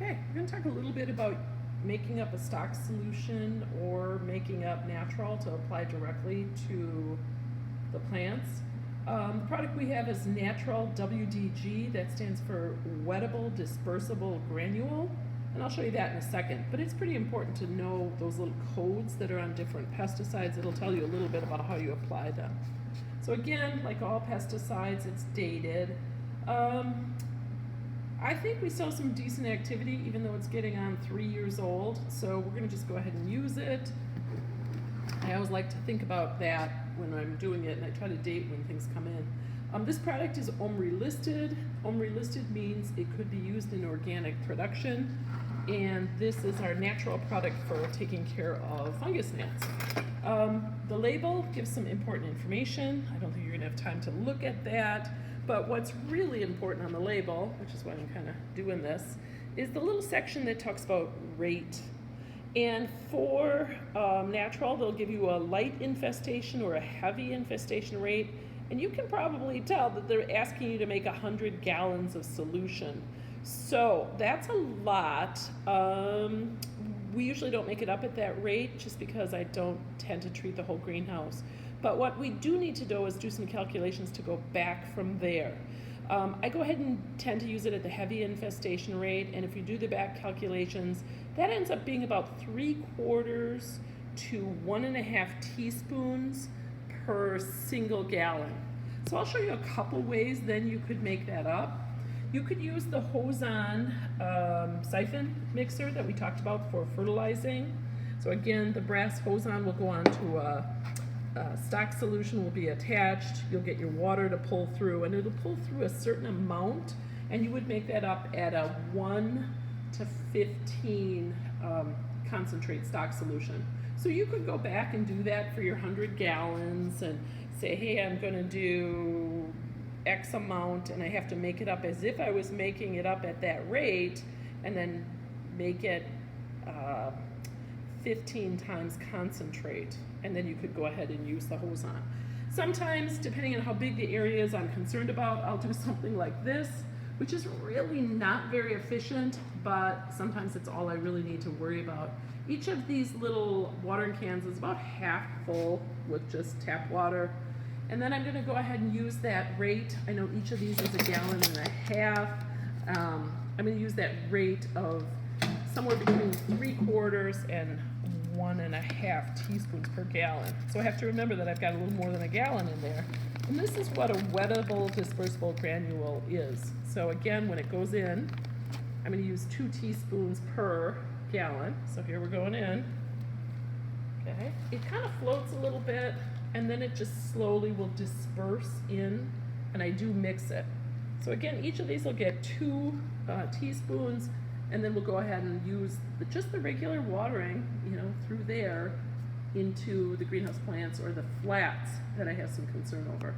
Okay, we're going to talk a little bit about making up a stock solution or making up Gnatrol to apply directly to the plants. The product we have is Gnatrol WDG. That stands for Wettable Dispersible Granule, and I'll show you that in a second. But it's pretty important to know those little codes that are on different pesticides. It'll tell you a little bit about how you apply them. So again, like all pesticides, it's dated. I think we still have some decent activity, even though it's getting on 3 years old. So we're going to just go ahead and use it. I always like to think about that when I'm doing it, and I try to date when things come in. This product is OMRI listed. OMRI listed means it could be used in organic production, and this is our natural product for taking care of fungus gnats. The label gives some important information. I don't think you're going to have time to look at that. But what's really important on the label, which is why I'm kind of doing this, is the little section that talks about rate. And for Gnatrol, they'll give you a light infestation or a heavy infestation rate. And you can probably tell that they're asking you to make 100 gallons of solution. So that's a lot. We usually don't make it up at that rate just because I don't tend to treat the whole greenhouse. But what we do need to do is do some calculations to go back from there. I go ahead and tend to use it at the heavy infestation rate, and if you do the back calculations, that ends up being about 3/4 to 1.5 teaspoons per single gallon. So I'll show you a couple ways then you could make that up. You could use the Hozon siphon mixer that we talked about for fertilizing. So again, the brass Hozon will go on to a stock solution will be attached. You'll get your water to pull through, and it'll pull through a certain amount, and you would make that up at a 1 to 15 concentrate stock solution. So you could go back and do that for your 100 gallons and say, hey, I'm going to do X amount, and I have to make it up as if I was making it up at that rate, and then make it 15 times concentrate, and then you could go ahead and use the Hozon. Sometimes, depending on how big the area is I'm concerned about, I'll do something like this, which is really not very efficient, but sometimes it's all I really need to worry about. Each of these little watering cans is about half full with just tap water, and then I'm going to go ahead and use that rate. I know each of these is 1.5 gallons. I'm going to use that rate of somewhere between 3/4 and 1.5 teaspoons per gallon. So I have to remember that I've got a little more than 1 gallon in there. And this is what a wettable dispersible granule is. So again, when it goes in, I'm going to use 2 teaspoons per gallon. So here we're going in. Okay. It kind of floats a little bit, and then it just slowly will disperse in, and I do mix it. So again, each of these will get 2 teaspoons, and then we'll go ahead and use just the regular watering, through there into the greenhouse plants or the flats that I have some concern over.